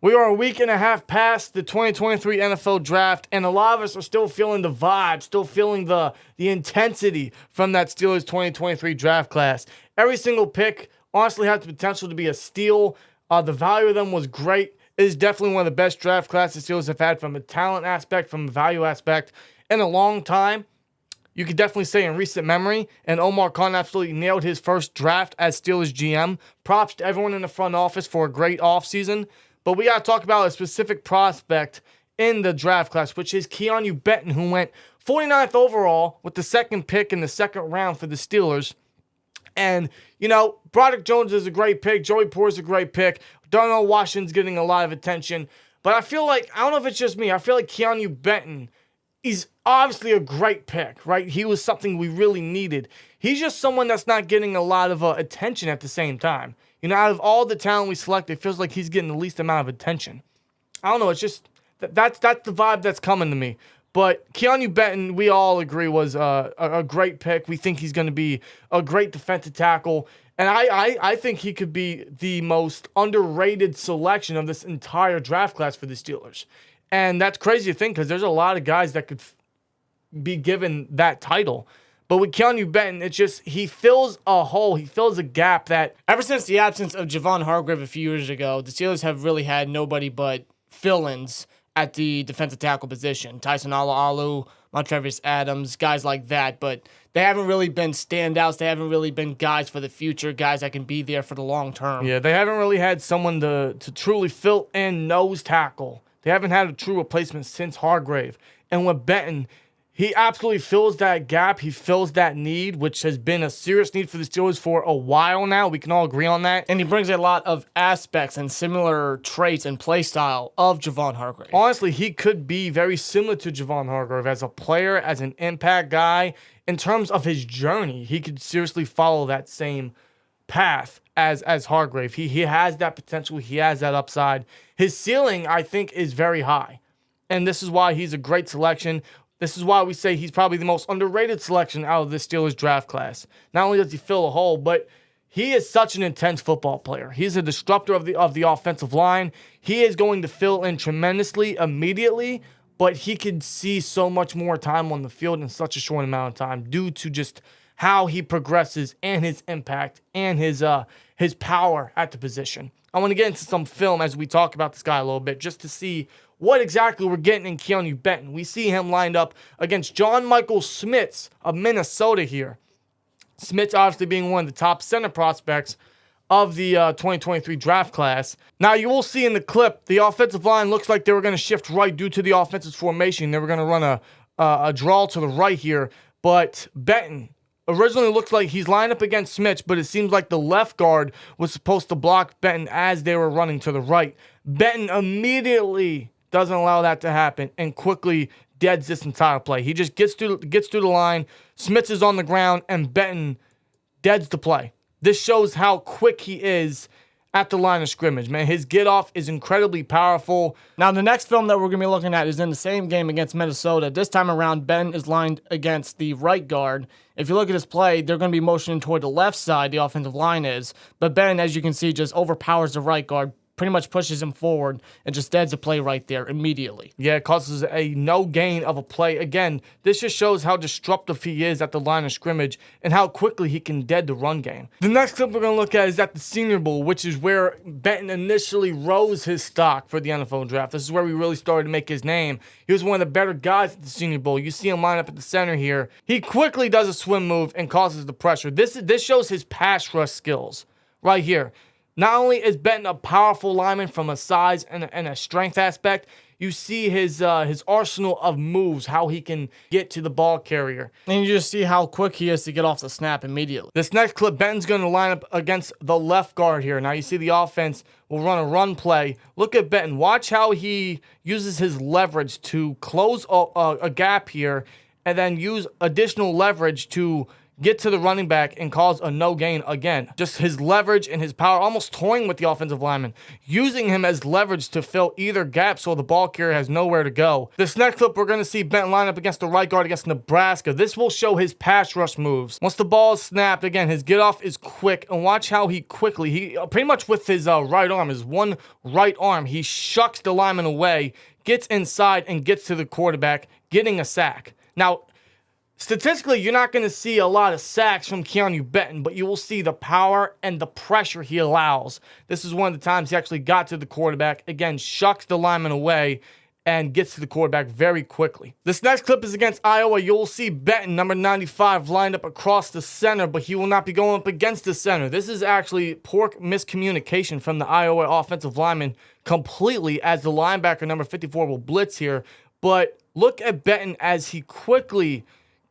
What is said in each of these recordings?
We are a week and a half past the 2023 NFL Draft, and a lot of us are still feeling the vibe, still feeling the intensity from that Steelers 2023 draft class. Every single pick honestly has the potential to be a steal. The value of them was great. It is definitely one of the best draft classes Steelers have had from a talent aspect, from a value aspect, in a long time. You could definitely say in recent memory, and Omar Khan absolutely nailed his first draft as Steelers GM. Props to everyone in the front office for a great offseason. But we got to talk about a specific prospect in the draft class, which is Keeanu Benton, who went 49th overall with the second pick in the second round for the Steelers. And, you know, Broderick Jones is a great pick. Joey Porter is a great pick. Darnell Washington's getting a lot of attention. But I feel like, I don't know if it's just me, I feel like Keeanu Benton is obviously a great pick, right? He was something we really needed. He's just someone that's not getting a lot of attention at the same time. You know, out of all the talent we select, it feels like he's getting the least amount of attention. I don't know. It's just that's the vibe that's coming to me. But Keeanu Benton, we all agree, was a great pick. We think he's going to be a great defensive tackle. And I think he could be the most underrated selection of this entire draft class for the Steelers. And that's crazy to think because there's a lot of guys that could be given that title. But with Keeanu Benton, it's just he fills a hole. He fills a gap that ever since the absence of Javon Hargrave a few years ago, the Steelers have really had nobody but fill-ins at the defensive tackle position. Tyson Alualu, Montravius Adams, guys like that. But they haven't really been standouts. They haven't really been guys for the future, guys that can be there for the long term. Yeah, they haven't really had someone to truly fill in nose tackle. They haven't had a true replacement since Hargrave. And with Benton, he absolutely fills that gap. He fills that need, which has been a serious need for the Steelers for a while now. We can all agree on that. And he brings a lot of aspects and similar traits and play style of Javon Hargrave. Honestly, he could be very similar to Javon Hargrave as a player, as an impact guy. In terms of his journey, he could seriously follow that same path as Hargrave. He has that potential. He has that upside. His ceiling, I think, is very high. And this is why he's a great selection. This is why we say he's probably the most underrated selection out of the Steelers draft class. Not only does he fill a hole, but he is such an intense football player. He's a disruptor of the offensive line. He is going to fill in tremendously immediately, but he could see so much more time on the field in such a short amount of time due to just how he progresses and his impact and his power at the position. I want to get into some film as we talk about this guy a little bit just to see what exactly we're getting in Keeanu Benton. We see him lined up against John Michael Schmitz of Minnesota here. Schmitz obviously being one of the top center prospects of the 2023 draft class. Now, you will see in the clip, the offensive line looks like they were going to shift right due to the offensive formation. They were going to run a draw to the right here. But Benton originally looks like he's lined up against Schmitz, but it seems like the left guard was supposed to block Benton as they were running to the right. Benton immediately doesn't allow that to happen and quickly deads this entire play. He just gets through the line. Schmitz is on the ground, and Benton deads the play. This shows how quick he is at the line of scrimmage, man. His get-off is incredibly powerful. Now, the next film that we're going to be looking at is in the same game against Minnesota. This time around, Ben is lined against the right guard. If you look at his play, they're going to be motioning toward the left side, the offensive line is. But Ben, as you can see, just overpowers the right guard, pretty much pushes him forward and just deads the play right there immediately. Yeah, it causes a no gain of a play. Again, this just shows how disruptive he is at the line of scrimmage and how quickly he can dead the run game. The next clip we're going to look at is at the Senior Bowl, which is where Benton initially rose his stock for the NFL draft. This is where we really started to make his name. He was one of the better guys at the Senior Bowl. You see him line up at the center here. He quickly does a swim move and causes the pressure. This shows his pass rush skills right here. Not only is Benton a powerful lineman from a size and a strength aspect, you see his arsenal of moves, how he can get to the ball carrier. And you just see how quick he is to get off the snap immediately. This next clip, Benton's going to line up against the left guard here. Now you see the offense will run a run play. Look at Benton. Watch how he uses his leverage to close a gap here and then use additional leverage to get to the running back and cause a no gain again. Just his leverage and his power, almost toying with the offensive lineman, using him as leverage to fill either gap so the ball carrier has nowhere to go. This next clip, we're going to see Benton line up against the right guard against Nebraska. This will show his pass rush moves. Once the ball is snapped, again, his get off is quick, and watch how he pretty much with his right arm, his one right arm, he shucks the lineman away, gets inside, and gets to the quarterback, getting a sack. Now, statistically, you're not going to see a lot of sacks from Keeanu Benton, but you will see the power and the pressure he allows. This is one of the times he actually got to the quarterback, again, shucks the lineman away, and gets to the quarterback very quickly. This next clip is against Iowa. You'll see Benton, number 95, lined up across the center, but he will not be going up against the center. This is actually poor miscommunication from the Iowa offensive lineman completely, as the linebacker, number 54, will blitz here. But look at Benton as he quickly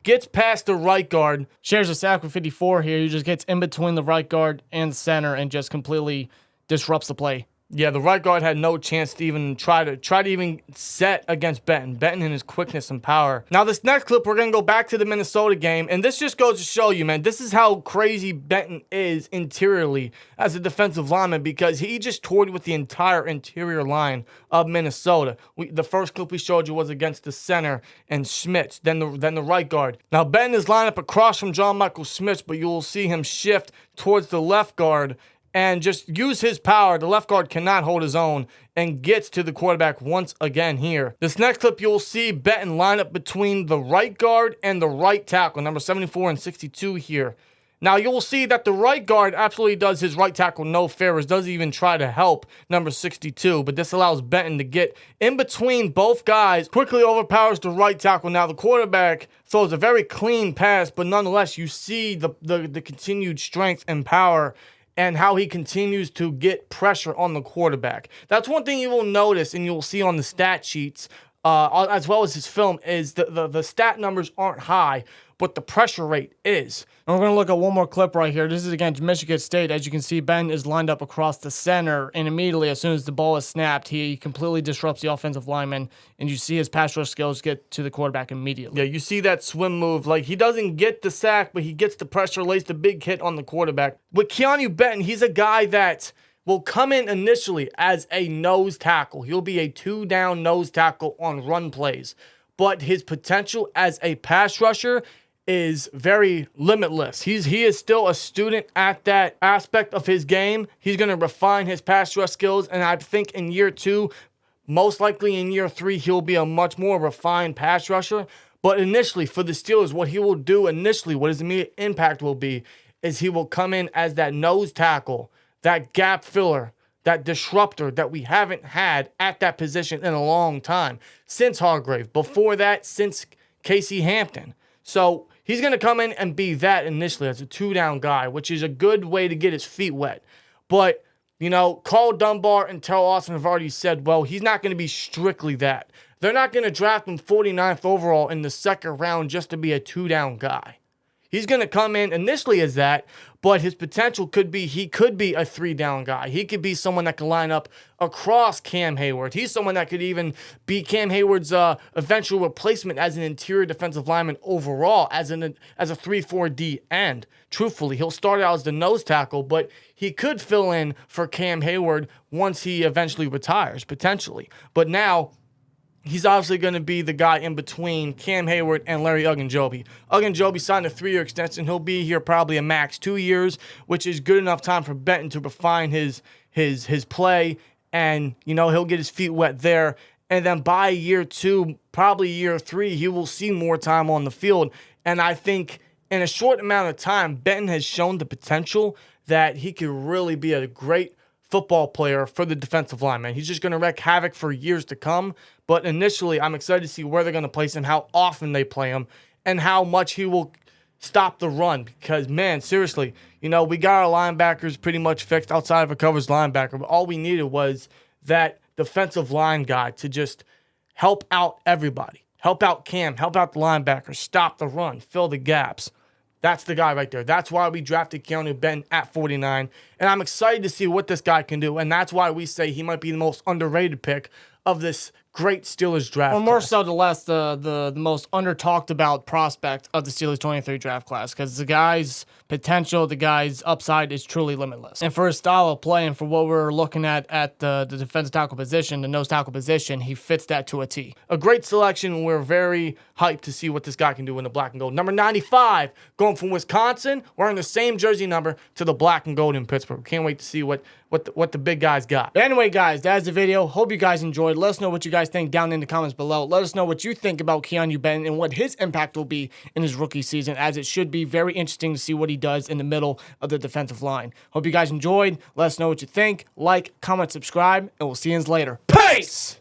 gets past the right guard. Shares a sack with 54 here. He just gets in between the right guard and center and just completely disrupts the play. Yeah, the right guard had no chance to even try to even set against Benton. Benton and his quickness and power. Now, this next clip, we're going to go back to the Minnesota game, and this just goes to show you, man, this is how crazy Benton is interiorly as a defensive lineman, because he just toyed with the entire interior line of Minnesota. The first clip we showed you was against the center and Schmitz, then the right guard. Now, Benton is lined up across from John Michael Schmitz, but you will see him shift towards the left guard and just use his power. The left guard cannot hold his own and gets to the quarterback once again here. This next clip, you'll see Benton line up between the right guard and the right tackle, number 74 and 62 here. Now, you'll see that the right guard absolutely does his right tackle no favors, doesn't even try to help number 62, but this allows Benton to get in between both guys, quickly overpowers the right tackle. Now, the quarterback throws a very clean pass, but nonetheless, you see the continued strength and power and how he continues to get pressure on the quarterback. That's one thing you will notice, and you will see on the stat sheets, as well as his film, is the stat numbers aren't high, but the pressure rate is. And we're going to look at one more clip right here. This is against Michigan State. As you can see, Ben is lined up across the center, and immediately, as soon as the ball is snapped, he completely disrupts the offensive lineman, and you see his pass rush skills get to the quarterback immediately. Yeah, you see that swim move. Like, he doesn't get the sack, but he gets the pressure, lays the big hit on the quarterback. With Keeanu Benton, he's a guy that will come in initially as a nose tackle. He'll be a two-down nose tackle on run plays, but his potential as a pass rusher is very limitless. He is still a student at that aspect of his game. He's going to refine his pass rush skills, and I think in year 2, most likely in year 3, he'll be a much more refined pass rusher. But initially, for the Steelers, what he will do initially, what his immediate impact will be, is he will come in as that nose tackle, that gap filler, that disruptor that we haven't had at that position in a long time, since Hargrave. Before that, since Casey Hampton. So he's going to come in and be that initially as a two-down guy, which is a good way to get his feet wet. But, you know, Carl Dunbar and Terrell Austin have already said, well, he's not going to be strictly that. They're not going to draft him 49th overall in the second round just to be a two-down guy. He's going to come in initially as that, but his potential could be, he could be a three-down guy. He could be someone that can line up across Cam Hayward. He's someone that could even be Cam Hayward's eventual replacement as an interior defensive lineman overall, as a 3-4D end. Truthfully, he'll start out as the nose tackle, but he could fill in for Cam Hayward once he eventually retires, potentially. But now, he's obviously going to be the guy in between Cam Hayward and Larry Ogunjobi. Ogunjobi signed a 3-year extension. He'll be here probably a max 2 years, which is good enough time for Benton to refine his play, and, you know, he'll get his feet wet there. And then by year 2, probably year 3, he will see more time on the field. And I think in a short amount of time, Benton has shown the potential that he could really be a great football player for the defensive line, man. He's just going to wreak havoc for years to come. But initially, I'm excited to see where they're going to place him, how often they play him, and how much he will stop the run. Because, man, seriously, you know, we got our linebackers pretty much fixed outside of a covers linebacker. But all we needed was that defensive line guy to just help out everybody. Help out Cam, help out the linebackers, stop the run, fill the gaps. That's the guy right there. That's why we drafted Keeanu Benton at 49. And I'm excited to see what this guy can do. And that's why we say he might be the most underrated pick of this great Steelers draft Or more class. so, the most under-talked about prospect of the Steelers 23 draft class, because the guy's potential, the guy's upside is truly limitless. And for his style of play and for what we're looking at the defensive tackle position, the nose tackle position, he fits that to a T. A great selection. We're very hyped to see what this guy can do in the black and gold. Number 95, going from Wisconsin, wearing the same jersey number to the black and gold in Pittsburgh. Can't wait to see what the big guys got. But anyway, guys, that's the video. Hope you guys enjoyed. Let us know what you guys think down in the comments below. Let us know what you think about Keeanu Benton and what his impact will be in his rookie season, as it should be very interesting to see what he does in the middle of the defensive line. Hope you guys enjoyed. Let us know what you think. Like, comment, subscribe, and we'll see you later. Peace!